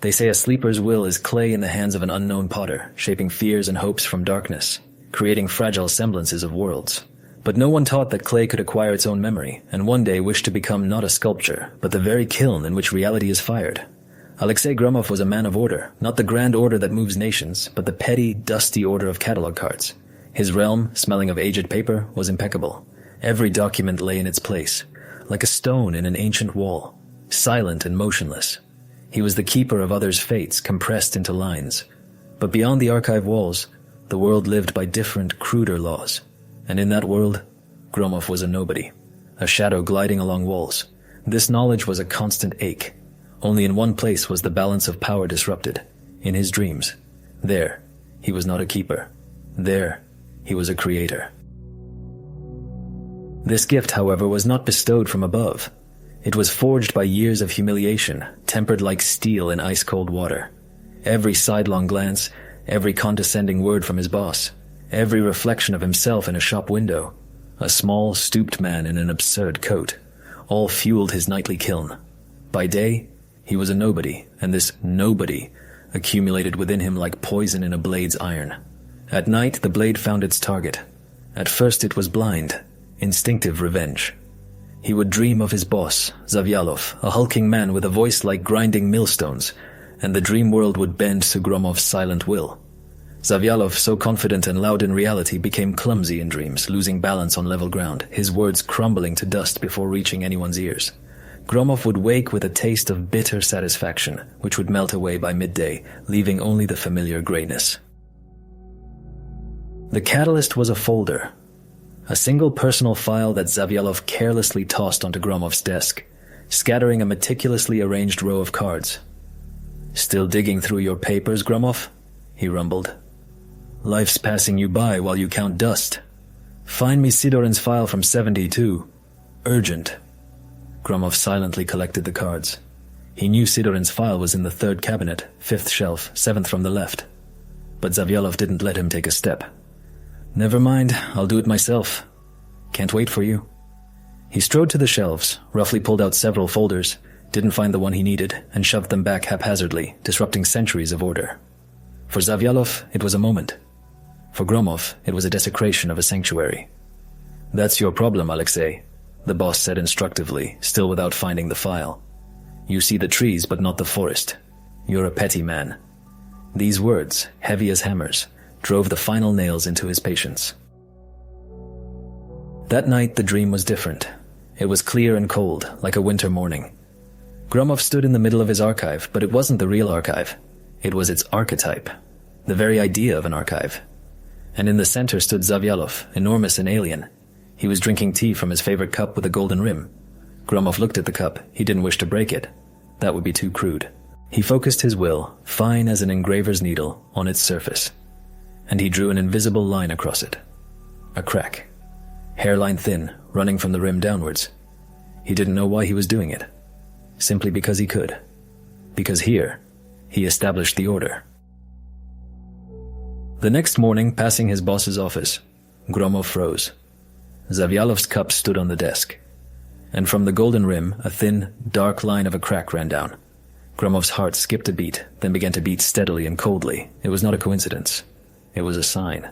They say a sleeper's will is clay in the hands of an unknown potter, shaping fears and hopes from darkness, creating fragile semblances of worlds. But no one taught that clay could acquire its own memory, and one day wish to become not a sculpture, but the very kiln in which reality is fired. Alexei Gromov was a man of order, not the grand order that moves nations, but the petty, dusty order of catalog cards. His realm, smelling of aged paper, was impeccable. Every document lay in its place, like a stone in an ancient wall, silent and motionless. He was the keeper of others' fates compressed into lines. But beyond the archive walls, the world lived by different, cruder laws. And in that world, Gromov was a nobody, a shadow gliding along walls. This knowledge was a constant ache. Only in one place was the balance of power disrupted, in his dreams. There, he was not a keeper. There, he was a creator. This gift, however, was not bestowed from above. It was forged by years of humiliation, tempered like steel in ice-cold water. Every sidelong glance, every condescending word from his boss, every reflection of himself in a shop window, a small, stooped man in an absurd coat, all fueled his nightly kiln. By day, he was a nobody, and this nobody accumulated within him like poison in a blade's iron. At night, the blade found its target. At first it was blind, instinctive revenge. He would dream of his boss, Zavyalov, a hulking man with a voice like grinding millstones, and the dream world would bend to Gromov's silent will. Zavyalov, so confident and loud in reality, became clumsy in dreams, losing balance on level ground, his words crumbling to dust before reaching anyone's ears. Gromov would wake with a taste of bitter satisfaction, which would melt away by midday, leaving only the familiar grayness. The catalyst was a folder, a single personal file that Zavyalov carelessly tossed onto Gromov's desk, scattering a meticulously arranged row of cards. "Still digging through your papers, Gromov?" he rumbled. "Life's passing you by while you count dust. Find me Sidorin's file from 72. Urgent." Gromov silently collected the cards. He knew Sidorin's file was in the third cabinet, fifth shelf, seventh from the left. But Zavyalov didn't let him take a step. "Never mind, I'll do it myself. Can't wait for you." He strode to the shelves, roughly pulled out several folders, didn't find the one he needed, and shoved them back haphazardly, disrupting centuries of order. For Zavyalov, it was a moment. For Gromov, it was a desecration of a sanctuary. "That's your problem, Alexei," the boss said instructively, still without finding the file. "You see the trees, but not the forest. You're a petty man." These words, heavy as hammers, drove the final nails into his patience. That night, the dream was different. It was clear and cold, like a winter morning. Gromov stood in the middle of his archive, but it wasn't the real archive. It was its archetype, the very idea of an archive. And in the center stood Zavyalov, enormous and alien. He was drinking tea from his favorite cup with a golden rim. Gromov looked at the cup. He didn't wish to break it. That would be too crude. He focused his will, fine as an engraver's needle, on its surface. And he drew an invisible line across it. A crack. Hairline thin, running from the rim downwards. He didn't know why he was doing it. Simply because he could. Because here, he established the order. The next morning, passing his boss's office, Gromov froze. Zavyalov's cup stood on the desk. And from the golden rim, a thin, dark line of a crack ran down. Gromov's heart skipped a beat, then began to beat steadily and coldly. It was not a coincidence. It was a sign.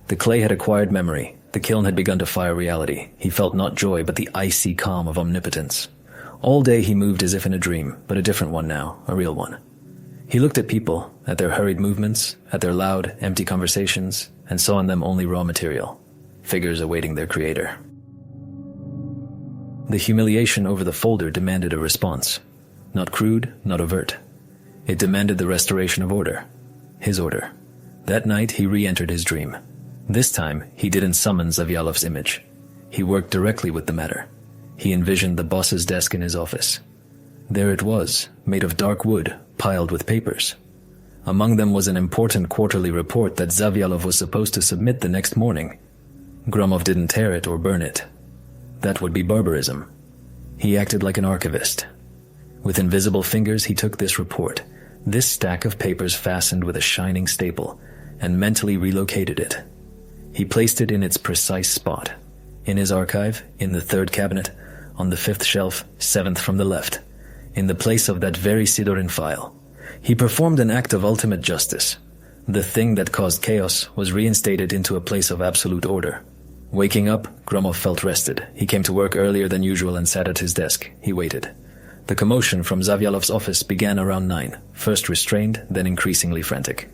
The clay had acquired memory. The kiln had begun to fire reality. He felt not joy, but the icy calm of omnipotence. All day he moved as if in a dream, but a different one now, a real one. He looked at people, at their hurried movements, at their loud, empty conversations, and saw in them only raw material, figures awaiting their creator. The humiliation over the folder demanded a response. Not crude, not overt. It demanded the restoration of order. His order. That night he re-entered his dream. This time, he didn't summon Zavyalov's image. He worked directly with the matter. He envisioned the boss's desk in his office. There it was, made of dark wood, piled with papers. Among them was an important quarterly report that Zavyalov was supposed to submit the next morning. Gromov didn't tear it or burn it. That would be barbarism. He acted like an archivist. With invisible fingers, he took this report, this stack of papers fastened with a shining staple, and mentally relocated it. He placed it in its precise spot. In his archive, in the third cabinet, on the fifth shelf, seventh from the left, in the place of that very Sidorin file. He performed an act of ultimate justice. The thing that caused chaos was reinstated into a place of absolute order. Waking up, Gromov felt rested. He came to work earlier than usual and sat at his desk. He waited. The commotion from Zavyalov's office began around 9, first restrained, then increasingly frantic.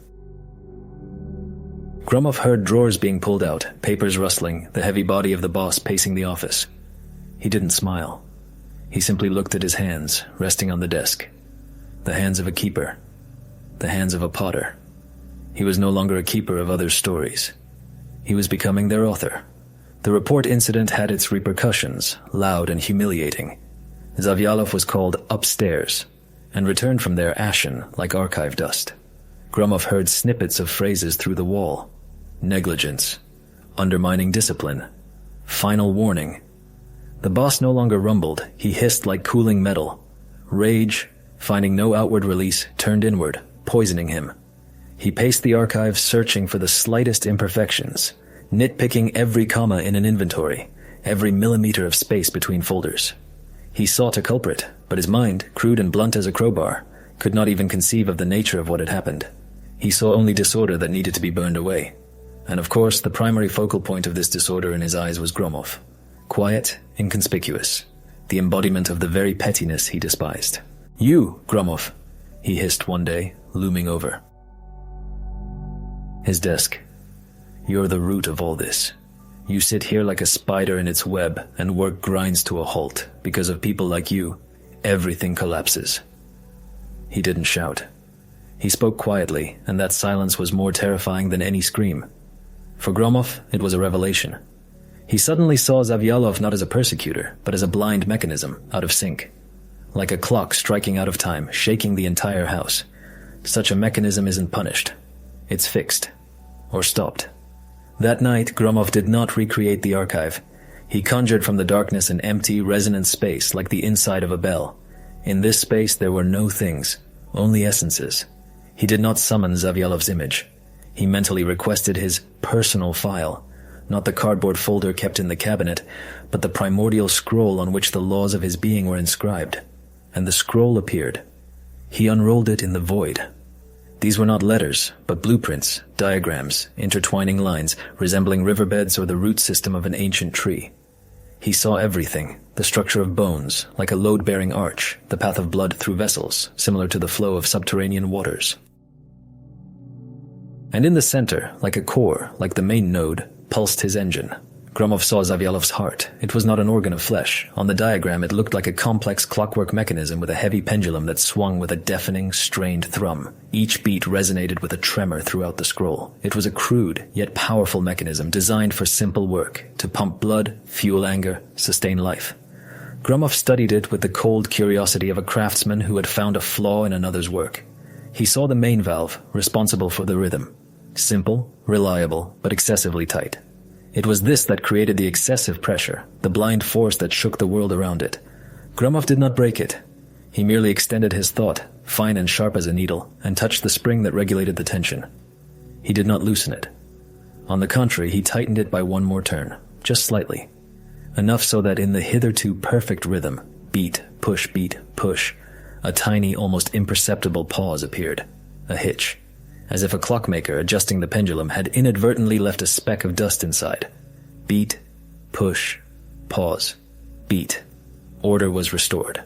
Gromov heard drawers being pulled out, papers rustling, the heavy body of the boss pacing the office. He didn't smile. He simply looked at his hands, resting on the desk. The hands of a keeper. The hands of a potter. He was no longer a keeper of others' stories. He was becoming their author. The report incident had its repercussions, loud and humiliating. Zavyalov was called upstairs, and returned from there ashen like archive dust. Gromov heard snippets of phrases through the wall. Negligence. Undermining discipline. Final warning. The boss no longer rumbled. He hissed like cooling metal. Rage, finding no outward release, turned inward, poisoning him. He paced the archive, searching for the slightest imperfections, nitpicking every comma in an inventory, every millimeter of space between folders. He sought a culprit, but his mind, crude and blunt as a crowbar, could not even conceive of the nature of what had happened. He saw only disorder that needed to be burned away. And of course, the primary focal point of this disorder in his eyes was Gromov. Quiet, inconspicuous, the embodiment of the very pettiness he despised. "You, Gromov," he hissed one day, looming over his desk. "You're the root of all this. You sit here like a spider in its web, and work grinds to a halt. Because of people like you, everything collapses." He didn't shout. He spoke quietly, and that silence was more terrifying than any scream. For Gromov, it was a revelation. He suddenly saw Zavyalov not as a persecutor, but as a blind mechanism, out of sync. Like a clock striking out of time, shaking the entire house. Such a mechanism isn't punished. It's fixed. Or stopped. That night, Gromov did not recreate the archive. He conjured from the darkness an empty, resonant space like the inside of a bell. In this space there were no things, only essences. He did not summon Zavyalov's image. He mentally requested his personal file, not the cardboard folder kept in the cabinet, but the primordial scroll on which the laws of his being were inscribed. And the scroll appeared. He unrolled it in the void. These were not letters, but blueprints, diagrams, intertwining lines, resembling riverbeds or the root system of an ancient tree. He saw everything, the structure of bones, like a load-bearing arch, the path of blood through vessels, similar to the flow of subterranean waters. And in the center, like a core, like the main node, pulsed his engine. Gromov saw Zavyalov's heart. It was not an organ of flesh. On the diagram, it looked like a complex clockwork mechanism with a heavy pendulum that swung with a deafening, strained thrum. Each beat resonated with a tremor throughout the scroll. It was a crude, yet powerful mechanism designed for simple work, to pump blood, fuel anger, sustain life. Gromov studied it with the cold curiosity of a craftsman who had found a flaw in another's work. He saw the main valve, responsible for the rhythm. Simple, reliable, but excessively tight. It was this that created the excessive pressure, the blind force that shook the world around it. Gromov did not break it. He merely extended his thought, fine and sharp as a needle, and touched the spring that regulated the tension. He did not loosen it. On the contrary, he tightened it by one more turn, just slightly. Enough so that in the hitherto perfect rhythm, beat, push, a tiny, almost imperceptible pause appeared, a hitch. As if a clockmaker adjusting the pendulum had inadvertently left a speck of dust inside. Beat, push, pause, beat. Order was restored.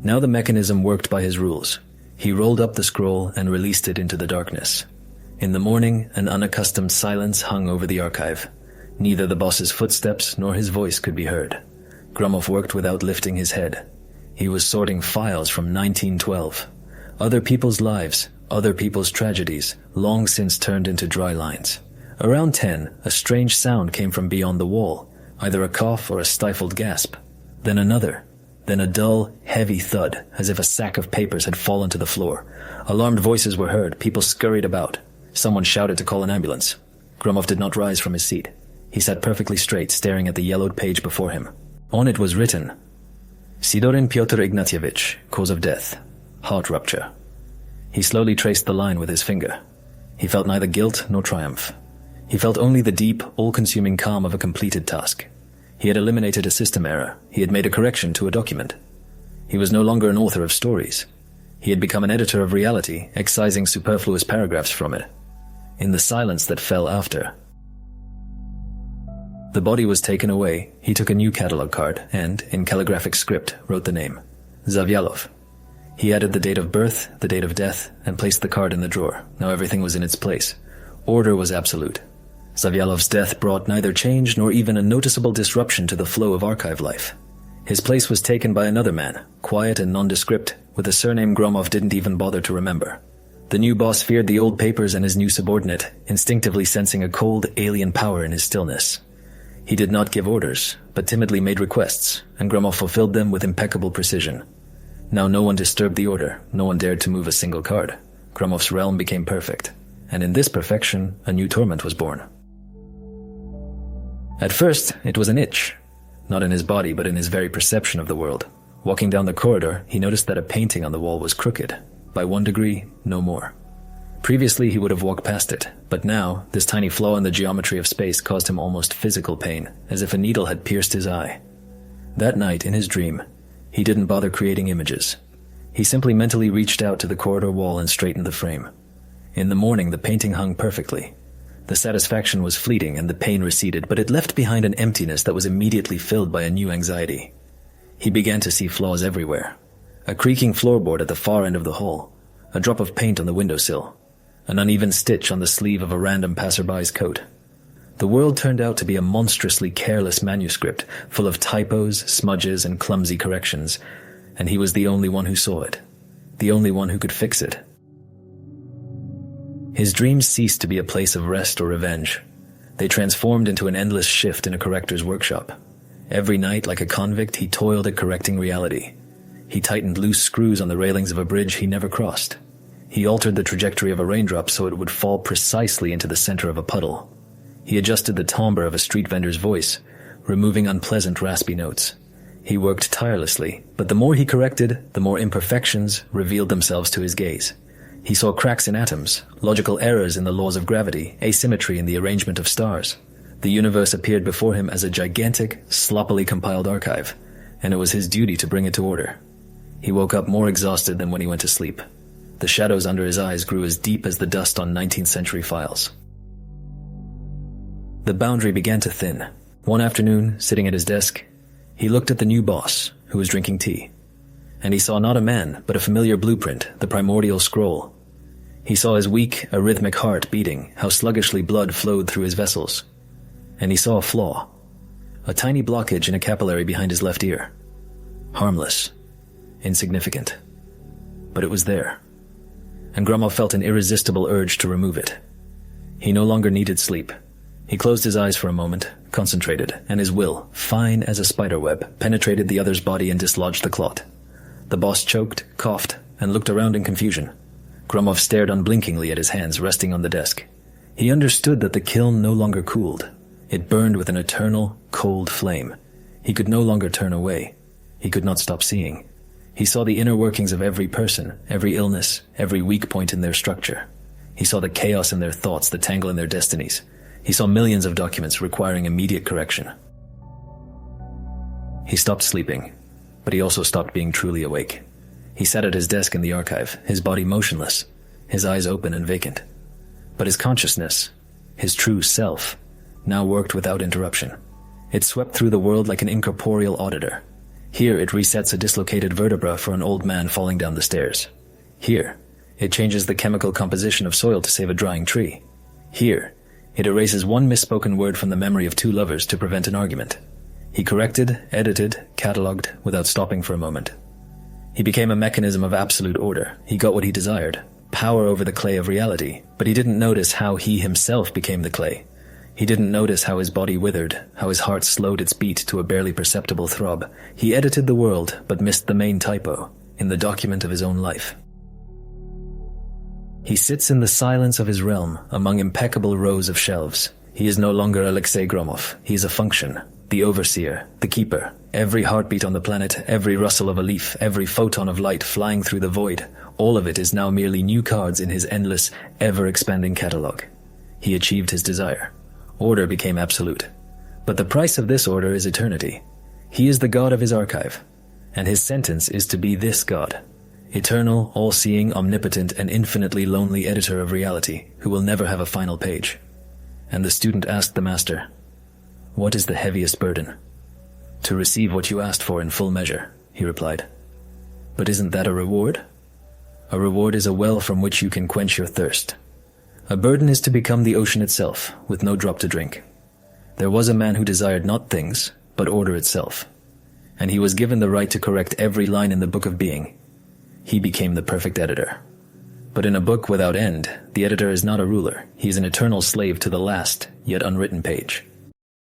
Now the mechanism worked by his rules. He rolled up the scroll and released it into the darkness. In the morning, an unaccustomed silence hung over the archive. Neither the boss's footsteps nor his voice could be heard. Gromov worked without lifting his head. He was sorting files from 1912. Other people's lives, other people's tragedies, long since turned into dry lines. Around 10, a strange sound came from beyond the wall, either a cough or a stifled gasp. Then another. Then a dull, heavy thud, as if a sack of papers had fallen to the floor. Alarmed voices were heard, people scurried about. Someone shouted to call an ambulance. Gromov did not rise from his seat. He sat perfectly straight, staring at the yellowed page before him. On it was written, Sidorin Pyotr Ignatyevich, cause of death. Heart rupture. He slowly traced the line with his finger. He felt neither guilt nor triumph. He felt only the deep, all-consuming calm of a completed task. He had eliminated a system error. He had made a correction to a document. He was no longer an author of stories. He had become an editor of reality, excising superfluous paragraphs from it. In the silence that fell after. The body was taken away. He took a new catalog card and, in calligraphic script, wrote the name, Zavyalov. He added the date of birth, the date of death, and placed the card in the drawer. Now everything was in its place. Order was absolute. Zavyalov's death brought neither change nor even a noticeable disruption to the flow of archive life. His place was taken by another man, quiet and nondescript, with a surname Gromov didn't even bother to remember. The new boss feared the old papers and his new subordinate, instinctively sensing a cold, alien power in his stillness. He did not give orders, but timidly made requests, and Gromov fulfilled them with impeccable precision. Now no one disturbed the order, no one dared to move a single card. Gromov's realm became perfect, and in this perfection, a new torment was born. At first, it was an itch, not in his body but in his very perception of the world. Walking down the corridor, he noticed that a painting on the wall was crooked. By 1 degree, no more. Previously, he would have walked past it, but now, this tiny flaw in the geometry of space caused him almost physical pain, as if a needle had pierced his eye. That night, in his dream, he didn't bother creating images. He simply mentally reached out to the corridor wall and straightened the frame. In the morning, the painting hung perfectly. The satisfaction was fleeting and the pain receded, but it left behind an emptiness that was immediately filled by a new anxiety. He began to see flaws everywhere. A creaking floorboard at the far end of the hall, a drop of paint on the windowsill, an uneven stitch on the sleeve of a random passerby's coat. The world turned out to be a monstrously careless manuscript, full of typos, smudges, and clumsy corrections, and he was the only one who saw it, the only one who could fix it. His dreams ceased to be a place of rest or revenge. They transformed into an endless shift in a corrector's workshop. Every night, like a convict, he toiled at correcting reality. He tightened loose screws on the railings of a bridge he never crossed. He altered the trajectory of a raindrop so it would fall precisely into the center of a puddle. He adjusted the timbre of a street vendor's voice, removing unpleasant raspy notes. He worked tirelessly, but the more he corrected, the more imperfections revealed themselves to his gaze. He saw cracks in atoms, logical errors in the laws of gravity, asymmetry in the arrangement of stars. The universe appeared before him as a gigantic, sloppily compiled archive, and it was his duty to bring it to order. He woke up more exhausted than when he went to sleep. The shadows under his eyes grew as deep as the dust on 19th century files. The boundary began to thin. One afternoon, sitting at his desk, he looked at the new boss, who was drinking tea. And he saw not a man, but a familiar blueprint, the primordial scroll. He saw his weak, arrhythmic heart beating, how sluggishly blood flowed through his vessels. And he saw a flaw. A tiny blockage in a capillary behind his left ear. Harmless. Insignificant. But it was there. And Gromov felt an irresistible urge to remove it. He no longer needed sleep. He closed his eyes for a moment, concentrated, and his will, fine as a spider web, penetrated the other's body and dislodged the clot. The boss choked, coughed, and looked around in confusion. Gromov stared unblinkingly at his hands resting on the desk. He understood that the kiln no longer cooled. It burned with an eternal, cold flame. He could no longer turn away. He could not stop seeing. He saw the inner workings of every person, every illness, every weak point in their structure. He saw the chaos in their thoughts, the tangle in their destinies. He saw millions of documents requiring immediate correction. He stopped sleeping, but he also stopped being truly awake. He sat at his desk in the archive, his body motionless, his eyes open and vacant. But his consciousness, his true self, now worked without interruption. It swept through the world like an incorporeal auditor. Here it resets a dislocated vertebra for an old man falling down the stairs. Here, it changes the chemical composition of soil to save a drying tree. Here, it erases one misspoken word from the memory of two lovers to prevent an argument. He corrected, edited, catalogued without stopping for a moment. He became a mechanism of absolute order. He got what he desired, power over the clay of reality, but he didn't notice how he himself became the clay. He didn't notice how his body withered, how his heart slowed its beat to a barely perceptible throb. He edited the world, but missed the main typo, in the document of his own life. He sits in the silence of his realm, among impeccable rows of shelves. He is no longer Alexei Gromov. He is a function, the overseer, the keeper. Every heartbeat on the planet, every rustle of a leaf, every photon of light flying through the void, all of it is now merely new cards in his endless, ever-expanding catalogue. He achieved his desire. Order became absolute. But the price of this order is eternity. He is the god of his archive, and his sentence is to be this god. eternal, all-seeing, omnipotent, and infinitely lonely editor of reality who will never have a final page. And the student asked the master, "What is the heaviest burden?" "To receive what you asked for in full measure," he replied. "But isn't that a reward?" "A reward is a well from which you can quench your thirst. A burden is to become the ocean itself, with no drop to drink. There was a man who desired not things, but order itself. And he was given the right to correct every line in the book of being. He became the perfect editor. But in a book without end, the editor is not a ruler. He is an eternal slave to the last, yet unwritten page.